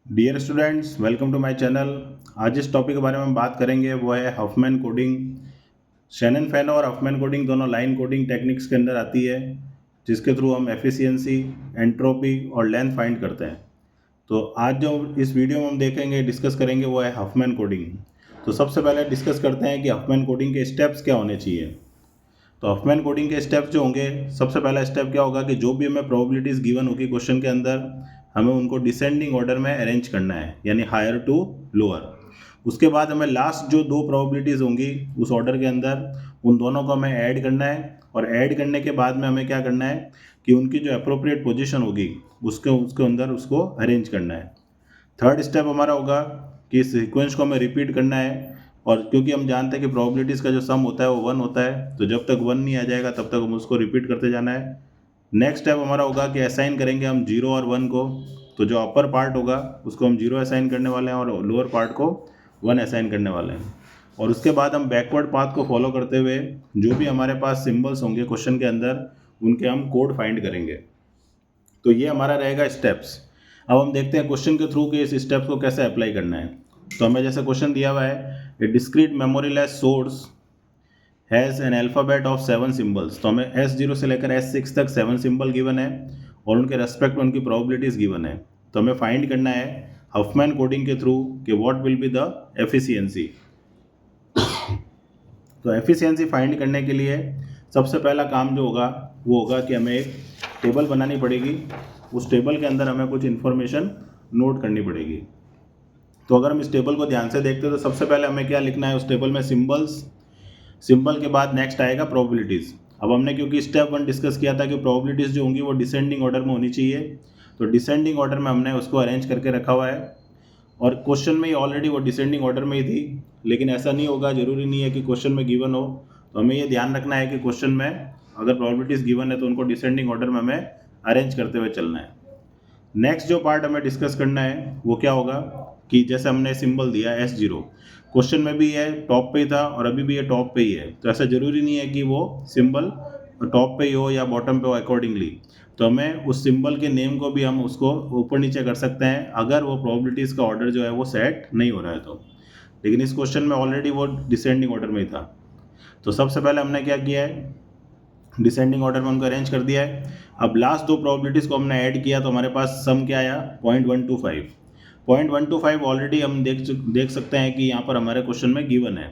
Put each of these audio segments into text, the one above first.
Dear students, welcome to my channel. आज जिस topic के बारे में हम बात करेंगे वो है हफमैन कोडिंग। शैनन फैनो और हफमैन कोडिंग दोनों लाइन कोडिंग टेक्निक्स के अंदर आती है, जिसके थ्रू हम एफिशिएंसी, एंट्रोपी और लेंथ फाइंड करते हैं। तो आज जो इस वीडियो में हम देखेंगे, डिस्कस करेंगे, वो है हफमैन कोडिंग। तो सबसे पहले डिस्कस करते हैं कि हफमैन कोडिंग के स्टेप्स क्या होने चाहिए। तो हफमैन कोडिंग के स्टेप्स जो होंगे, सबसे पहला स्टेप क्या होगा कि जो भी हमें प्रोबेबिलिटीज़ गिवन होगी क्वेश्चन के अंदर, हमें उनको डिसेंडिंग ऑर्डर में अरेंज करना है, यानी हायर टू लोअर। उसके बाद हमें लास्ट जो दो प्रोबेबिलिटीज़ होंगी उस ऑर्डर के अंदर, उन दोनों को हमें ऐड करना है। और ऐड करने के बाद में हमें क्या करना है कि उनकी जो अप्रोप्रिएट पोजीशन होगी उसके उसके अंदर उसको अरेंज करना है। थर्ड स्टेप हमारा होगा कि सीक्वेंस को हमें रिपीट करना है। और क्योंकि हम जानते हैं कि प्रोबेबिलिटीज़ का जो सम होता है वो 1 होता है, तो जब तक 1 नहीं आ जाएगा तब तक हम उसको रिपीट करते जाना है। नेक्स्ट स्टेप हमारा होगा कि असाइन करेंगे हम 0 और 1 को। तो जो अपर पार्ट होगा उसको हम 0 असाइन करने वाले हैं और लोअर पार्ट को 1 असाइन करने वाले हैं। और उसके बाद हम बैकवर्ड पाथ को फॉलो करते हुए जो भी हमारे पास सिंबल्स होंगे क्वेश्चन के अंदर, उनके हम कोड फाइंड करेंगे। तो ये हमारा रहेगा स्टेप्स। अब हम देखते हैं क्वेश्चन के थ्रू के इस स्टेप्स को कैसे अप्लाई करना है। तो हमें जैसे क्वेश्चन दिया हुआ है, a discrete memoryless source has an alphabet of 7 symbols. तो हमें S0 से लेकर S6 तक 7 सिंबल गिवन है और उनके रेस्पेक्ट में उनकी प्रोबेबिलिटीज़ गिवन है। तो हमें फाइंड करना है हफमैन कोडिंग के थ्रू कि what will be the efficiency. तो एफिशिएंसी फाइंड करने के लिए सबसे पहला काम जो होगा वो होगा कि हमें एक टेबल बनानी पड़ेगी। उस टेबल के अंदर हमें कुछ इन्फॉर्मेशन नोट करनी पड़ेगी। तो अगर हम इस टेबल को ध्यान से देखते हैं तो सबसे पहले हमें क्या लिखना है उस टेबल में, सिंबल्स। सिंबल के बाद नेक्स्ट आएगा प्रोबेबिलिटीज़। अब हमने क्योंकि स्टेप 1 डिस्कस किया था कि प्रोबेबिलिटीज़ जो होंगी वो डिसेंडिंग ऑर्डर में होनी चाहिए, तो डिसेंडिंग ऑर्डर में हमने उसको अरेंज करके रखा हुआ है। और क्वेश्चन में ही ऑलरेडी वो डिसेंडिंग ऑर्डर में ही थी, लेकिन ऐसा नहीं होगा, ज़रूरी नहीं है कि क्वेश्चन में गिवन हो। तो हमें ये ध्यान रखना है कि क्वेश्चन में अगर प्रोबेबिलिटीज़ गिवन है तो उनको डिसेंडिंग ऑर्डर में हमें अरेंज करते हुए चलना है। नेक्स्ट जो पार्ट हमें डिस्कस करना है वो क्या होगा कि जैसे हमने सिंबल दिया S0, क्वेश्चन में भी ये टॉप पे ही था और अभी भी ये टॉप पे ही है, तो ऐसा ज़रूरी नहीं है कि वो सिंबल टॉप पे ही हो या बॉटम पे हो अकॉर्डिंगली। तो हमें उस सिंबल के नेम को भी हम उसको ऊपर नीचे कर सकते हैं अगर वो प्रोबेबिलिटीज़ का ऑर्डर जो है वो सेट नहीं हो रहा है तो। लेकिन इस क्वेश्चन में ऑलरेडी वो डिसेंडिंग ऑर्डर में ही था। तो सबसे पहले हमने क्या किया है, डिसेंडिंग ऑर्डर में उनको अरेंज कर दिया है। अब लास्ट दो प्रोबेबिलिटीज़ को हमने ऐड किया तो हमारे पास सम क्या आया, 0.125। 0.125 ऑलरेडी हम देख सकते हैं कि यहाँ पर हमारे क्वेश्चन में गिवन है।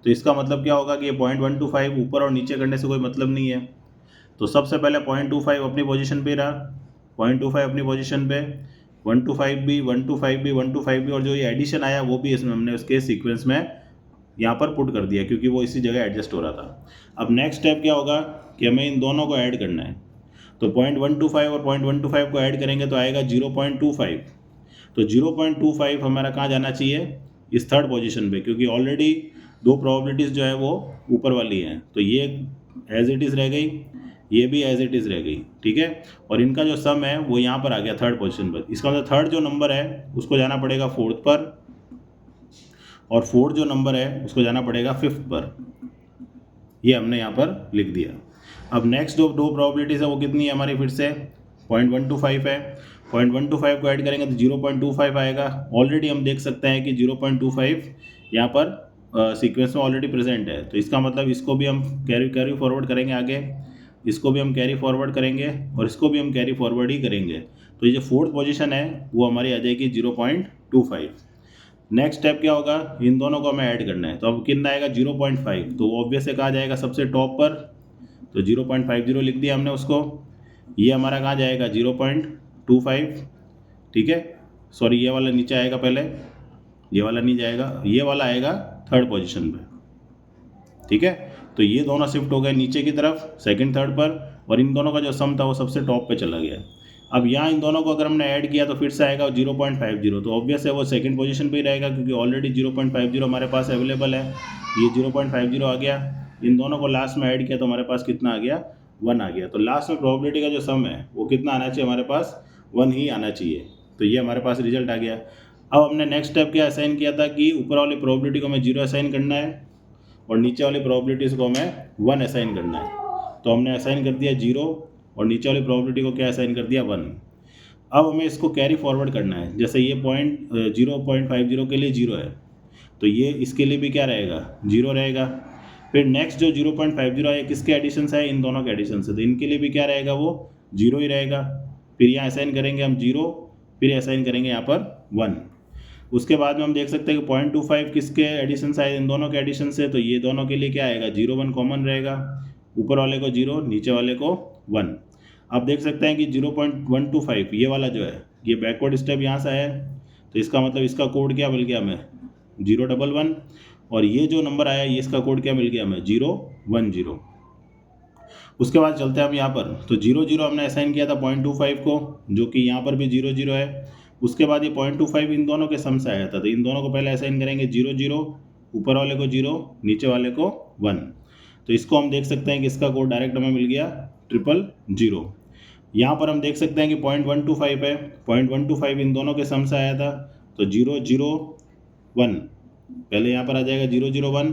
तो इसका मतलब क्या होगा कि ये 0.125 ऊपर और नीचे करने से कोई मतलब नहीं है। तो सबसे पहले 0.25 अपनी पोजीशन पे रहा, 0.25 अपनी पोजीशन पे, 125 भी, 125 भी, 125 भी, और जो ये एडिशन आया वो भी इसमें हमने उसके सीक्वेंस में यहाँ पर पुट कर दिया क्योंकि वो इसी जगह एडजस्ट हो रहा था। अब नेक्स्ट स्टेप क्या होगा कि हमें इन दोनों को ऐड करना है। तो 0.125 और 0.125 को ऐड करेंगे तो आएगा 0.25। तो 0.25 हमारा कहाँ जाना चाहिए, इस थर्ड पोजीशन पे, क्योंकि ऑलरेडी दो प्रोबेबिलिटीज़ जो है वो ऊपर वाली हैं। तो ये एज इट इज़ रह गई, ये भी एज इट इज़ रह गई, ठीक है। और इनका जो सम है वो यहाँ पर आ गया थर्ड पोजीशन पर। इसका मतलब थर्ड जो नंबर है उसको जाना पड़ेगा फोर्थ पर, और फोर्थ जो नंबर है उसको जाना पड़ेगा फिफ्थ पर। ये हमने यहाँ पर लिख दिया। अब नेक्स्ट जो दो प्रोबेबिलिटीज़ है वो कितनी है हमारी, फिर से 0.125 है। 0.125 को ऐड करेंगे तो 0.25 आएगा। ऑलरेडी हम देख सकते हैं कि 0.25 यहाँ पर सीक्वेंस में ऑलरेडी प्रेजेंट है। तो इसका मतलब इसको भी हम कैरी फॉरवर्ड करेंगे आगे, इसको भी हम कैरी फॉरवर्ड करेंगे और इसको भी हम कैरी फॉरवर्ड ही करेंगे। तो ये जो फोर्थ पोजीशन है वो हमारी आ जाएगी 0.25। नेक्स्ट स्टेप क्या होगा, इन दोनों को हमें ऐड करना है। तो अब कितना आएगा 0.5, तो वो ऑब्वियस है कहाँ जाएगा, सबसे टॉप पर। तो 0.50 लिख दिया हमने उसको। ये हमारा कहाँ जाएगा 0.25, ठीक है। सॉरी, ये वाला नीचे आएगा पहले, ये वाला नहीं जाएगा, ये वाला आएगा थर्ड पोजीशन पे, ठीक है। तो ये दोनों शिफ्ट हो गए नीचे की तरफ सेकंड थर्ड पर, और इन दोनों का जो सम था वो सबसे टॉप पे चला गया। अब यहाँ इन दोनों को अगर हमने ऐड किया तो फिर से आएगा 0.50। तो ऑब्वियस है वो सेकंड पोजीशन पे ही रहेगा क्योंकि ऑलरेडी 0.50 हमारे पास अवेलेबल है। ये 0.50 आ गया। इन दोनों को लास्ट में ऐड किया तो हमारे पास कितना आ गया, 1 आ गया। तो लास्ट में प्रोबेबिलिटी का जो सम है वो कितना आना चाहिए हमारे पास, 1 ही आना चाहिए। तो ये हमारे पास रिजल्ट आ गया। अब हमने नेक्स्ट स्टेप क्या असाइन किया था कि ऊपर वाली प्रोबेबिलिटी को हमें 0 असाइन करना है और नीचे वाली प्रोबेबिलिटीज़ को हमें 1 असाइन करना है। तो हमने असाइन कर दिया 0 और नीचे वाली प्रोबेबिलिटी को क्या असाइन कर दिया, 1। अब हमें इसको कैरी फॉरवर्ड करना है। जैसे ये पॉइंट 0.50 के लिए 0 है, तो ये इसके लिए भी क्या रहेगा, 0 रहेगा। फिर नेक्स्ट जो 0.50 है किसके एडिशन से है, इन दोनों के एडिशन से, तो इनके लिए भी क्या रहेगा, वो 0 ही रहेगा। फिर यहाँ असाइन करेंगे हम 0, फिर असाइन करेंगे यहाँ पर 1। उसके बाद में हम देख सकते हैं कि 0.25 किसके एडिशन से आए, इन दोनों के एडिशन से, तो ये दोनों के लिए क्या आएगा, 0 1 कॉमन रहेगा, ऊपर वाले को 0, नीचे वाले को 1। आप देख सकते हैं कि 0.125 ये वाला जो है, ये बैकवर्ड स्टेप यहाँ से आया है, तो इसका मतलब इसका कोड क्या मिल गया हमें, 011। और ये जो नंबर आया ये इसका कोड क्या मिल गया हमें, 010। उसके बाद चलते हैं हम यहाँ पर, तो 0 हमने असाइन किया था 0.25 को, जो कि यहाँ पर भी 0 है। उसके बाद ये 0.25 इन दोनों के सम से आया था, तो इन दोनों को पहले असाइन करेंगे 0, ऊपर वाले को 0, नीचे वाले को 1। तो इसको हम देख सकते हैं कि इसका कोड डायरेक्ट हमें मिल गया 000। यहाँ पर हम देख सकते हैं कि 0.125 है, 0.125 इन दोनों के सम से आया था, तो 001 पहले यहाँ पर आ जाएगा 001,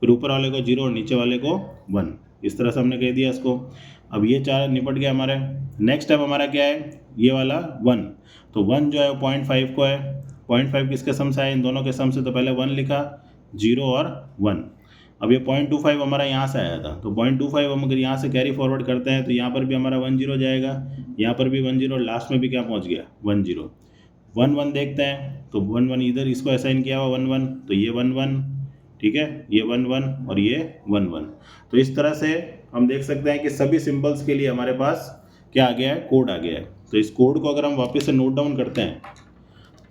फिर ऊपर वाले को 0 और नीचे वाले को 1। इस तरह से हमने कह दिया इसको। अब ये 4 निपट गया हमारे। नेक्स्ट स्टेप हमारा क्या है, ये वाला 1, तो 1 जो है वो 0.5 को है, 0.5 किसके सम से आए, इन दोनों के सम से, तो पहले 1 लिखा, 0 और 1। अब ये 0.25 हमारा यहाँ से आया था, तो 0.25 हम अगर यहाँ से कैरी फॉरवर्ड करते हैं तो यहाँ पर भी हमारा 10 जाएगा, यहाँ पर भी 10, लास्ट में भी क्या पहुँच गया, 10। 1 देखते हैं, तो 1 इधर इसको असाइन किया हुआ 1, तो ये 1, ठीक है, ये 1 और ये 1। तो इस तरह से हम देख सकते हैं कि सभी सिंबल्स के लिए हमारे पास क्या आ गया है, कोड आ गया है। तो इस कोड को अगर हम वापस से नोट डाउन करते हैं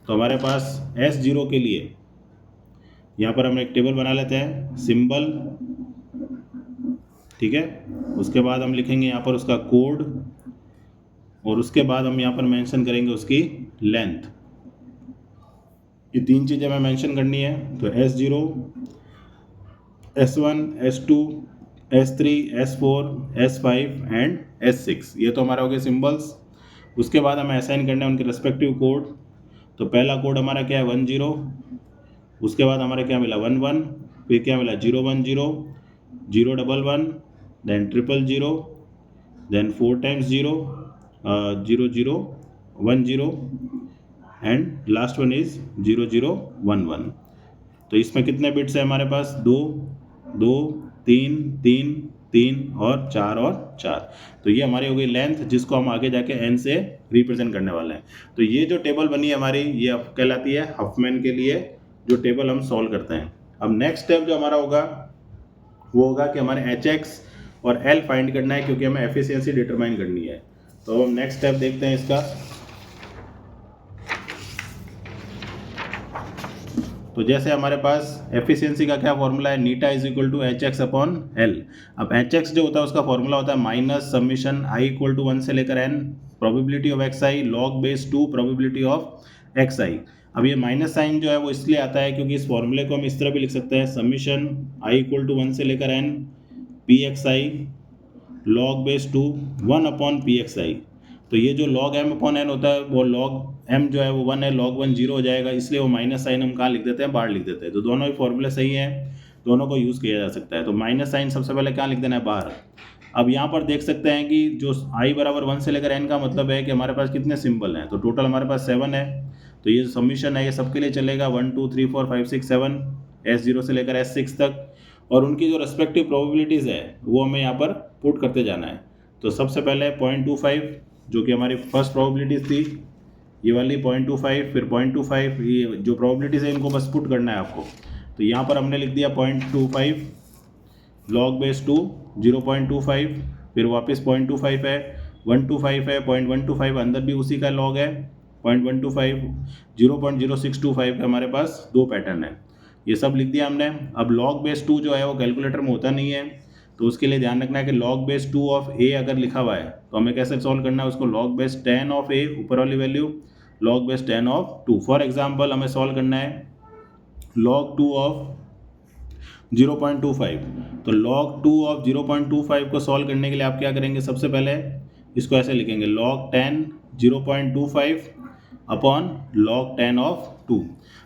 तो हमारे पास S0 के लिए यहाँ पर हम एक टेबल बना लेते हैं, सिंबल, ठीक है। उसके बाद हम लिखेंगे यहाँ पर उसका कोड, और उसके बाद हम यहाँ पर मेंशन करेंगे उसकी लेंथ। ये 3 चीज़ें हमें मेंशन करनी है, तो S0, S1, S2, S3, S4, S5 and S6, ये तो हमारा हो गया सिंबल्स। उसके बाद हमें असाइन करना है उनके रेस्पेक्टिव कोड। तो पहला कोड हमारा क्या है, 10, उसके बाद हमारा क्या मिला, 11, फिर क्या मिला, 010, 011, then 000, then 4 times 0, 0010 and last one is 0011। तो इसमें कितने बिट्स है हमारे पास, 2 2 3 3 3 और 4। तो ये हमारी हो गई लेंथ, जिसको हम आगे जाके n से रिप्रेजेंट करने वाले हैं। तो ये जो टेबल बनी है हमारी, ये कहलाती है हफमैन के लिए जो टेबल हम सॉल्व करते हैं। अब नेक्स्ट स्टेप जो हमारा होगा वो होगा कि हमारे HX और L फाइंड करना है, क्योंकि हमें एफिशिएंसी डिटरमाइन करनी है। तो हम नेक्स्ट स्टेप देखते हैं इसका। तो जैसे हमारे पास एफिशिएंसी का क्या फॉर्मूला है, eta is equal to HX upon L। अब HX जो होता है उसका फॉर्मूला होता है minus summation I equal to 1 से लेकर n probability of XI log base 2 probability of XI। अब ये माइनस साइन जो है वो इसलिए आता है क्योंकि इस फॉर्मूले को हम इस तरह भी लिख सकते हैं, समीशन I इक्वल टू 1 से लेकर n PXI log base 2 1 upon PXI। तो ये जो log m अपॉन n होता है वो log m जो है वो 1 है, log 1 0 हो जाएगा, इसलिए वो माइनस साइन हम कहाँ लिख देते हैं, बाहर लिख देते हैं। तो दोनों ही फॉर्मूले सही हैं, दोनों को यूज़ किया जा सकता है। तो माइनस साइन सबसे पहले कहाँ लिख देना है, बाहर। अब यहाँ पर देख सकते हैं कि जो I बराबर 1 से लेकर n का मतलब है कि हमारे पास कितने सिंबल हैं, तो टोटल हमारे पास 7 है। तो ये समीशन है ये सबके लिए चलेगा, 1 2 3 4 5 6 7 S0 से लेकर S6 तक, और उनकी जो रेस्पेक्टिव प्रोबेबिलिटीज़ है वो हमें यहाँ पर पुट करते जाना है। तो सबसे पहले 0.25 जो कि हमारी फर्स्ट प्रोबेबिलिटीज़ थी, ये वाली 0.25, फिर 0.25, ये जो प्रोबेबिलिटीज़ है इनको बस पुट करना है आपको। तो यहाँ पर हमने लिख दिया 0.25 log बेस 2 0.25, फिर वापस 0.25 है, 125 है, 0.125 अंदर भी उसी का log है, 0.125, 0.0625 का हमारे पास 2 पैटर्न है, ये सब लिख दिया हमने। अब log बेस 2 जो है वो कैलकुलेटर में होता नहीं है, तो उसके लिए ध्यान रखना है कि log बेस 2 ऑफ a अगर लिखा हुआ है तो हमें कैसे सॉल्व करना है उसको, log बेस 10 ऑफ a ऊपर वाली value, log base 10 of 2। For example हमें सॉल्व करना है log 2 ऑफ 0.25। तो log 2 ऑफ 0.25 को सॉल्व करने के लिए आप क्या करेंगे, सबसे पहले इसको ऐसे लिखेंगे log 10 0.25 अपॉन log 10 ऑफ 2।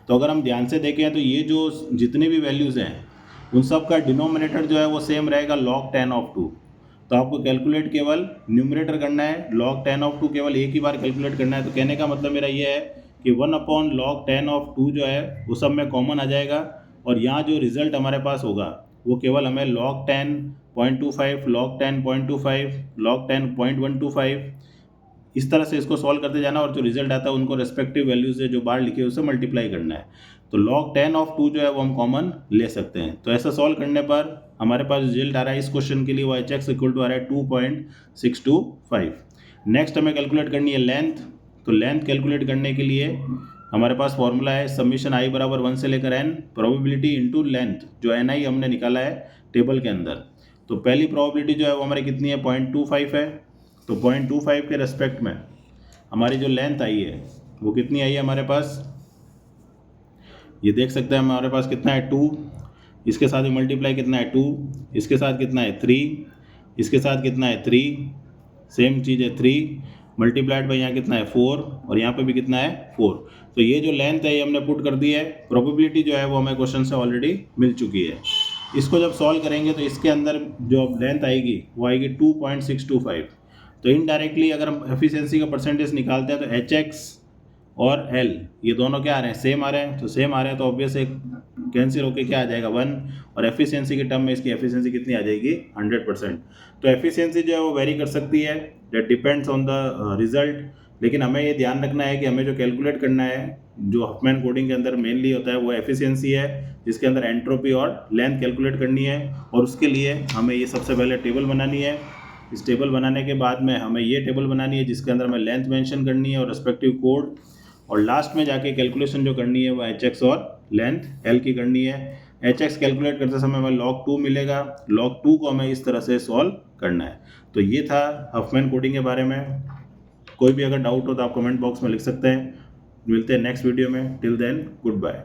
तो अगर हम ध्यान से देखें तो ये जो जितने भी वैल्यूज़ हैं उन सब का डिनोमिनेटर जो है वो सेम रहेगा log 10 ऑफ 2। तो आपको कैलकुलेट केवल न्यूमरेटर करना है, log 10 ऑफ 2 केवल एक ही बार कैलकुलेट करना है। तो कहने का मतलब मेरा ये है कि 1/log 10 ऑफ 2 जो है वो सब में कॉमन आ जाएगा, और यहाँ जो रिजल्ट हमारे पास होगा वो केवल हमें log 10.25, log 10.25, log 10.125 इस तरह से इसको सॉल्व करते जाना, और जो रिजल्ट आता है उनको रेस्पेक्टिव वैल्यूज से जो बाहर लिखे उससे मल्टीप्लाई करना है। तो log 10 ऑफ 2 जो है वो हम कॉमन ले सकते हैं। तो ऐसा सॉल्व करने पर हमारे पास रिजल्ट आ रहा है इस क्वेश्चन के लिए वो hx इक्वल टू आ रहा है 2.625। नेक्स्ट हमें कैलकुलेट करनी है लेंथ। तो लेंथ कैलकुलेट करने के लिए हमारे पास फॉर्मूला है समीशन i बराबर 1 से लेकर n प्रोबेबिलिटी इंटू लेंथ, जो ni हमने निकाला है टेबल के अंदर। तो पहली प्रोबेबिलिटी जो है वो हमारी कितनी है, 0.25 है। तो 0.25 के रेस्पेक्ट में हमारी जो लेंथ आई है वो कितनी आई है हमारे पास, ये देख सकते हैं हमारे पास कितना है 2, इसके साथ ही मल्टीप्लाई कितना है 2, इसके साथ कितना है 3, इसके साथ कितना है 3, सेम चीज़ है 3 मल्टीप्लाइड बाई यहाँ कितना है 4, और यहाँ पे भी कितना है 4। तो ये जो लेंथ है ये हमने पुट कर दी है। प्रोबेबिलिटी जो है वो हमें क्वेश्चन से ऑलरेडी मिल चुकी है। इसको जब सॉल्व करेंगे तो इसके अंदर जो लेंथ आएगी वो आएगी 2.625। तो इनडायरेक्टली अगर हम एफिशिएंसी का परसेंटेज निकालते हैं तो HX और L ये दोनों क्या आ रहे हैं, सेम आ रहे हैं। तो सेम आ रहे हैं तो ऑब्वियस एक कैंसिल होके क्या आ जाएगा 1, और एफिशिएंसी के टर्म में इसकी एफिशिएंसी कितनी आ जाएगी 100%। तो एफिशिएंसी जो है वो वेरी कर सकती है, that depends on the result. लेकिन हमें ये ध्यान रखना है कि हमें जो कैलकुलेट करना है, जो हफमैन कोडिंग के अंदर मेनली होता है वो एफिशिएंसी है, जिसके अंदर एंट्रोपी और लेंथ कैलकुलेट करनी है। और उसके लिए हमें ये सबसे पहले टेबल बनानी है। इस टेबल बनाने के बाद में हमें ये टेबल बनानी है जिसके अंदर हमें लेंथ मेंशन करनी है और रेस्पेक्टिव कोड, और लास्ट में जाके कैलकुलेशन जो करनी है वो HX और लेंथ L की करनी है। HX कैलकुलेट करते समय हमें log 2 मिलेगा, log 2 को हमें इस तरह से सॉल्व करना है। तो ये था हफमैन कोडिंग के बारे में। कोई भी अगर डाउट हो तो आप कमेंट बॉक्स में लिख सकते हैं। मिलते हैं नेक्स्ट वीडियो में। Till then good bye.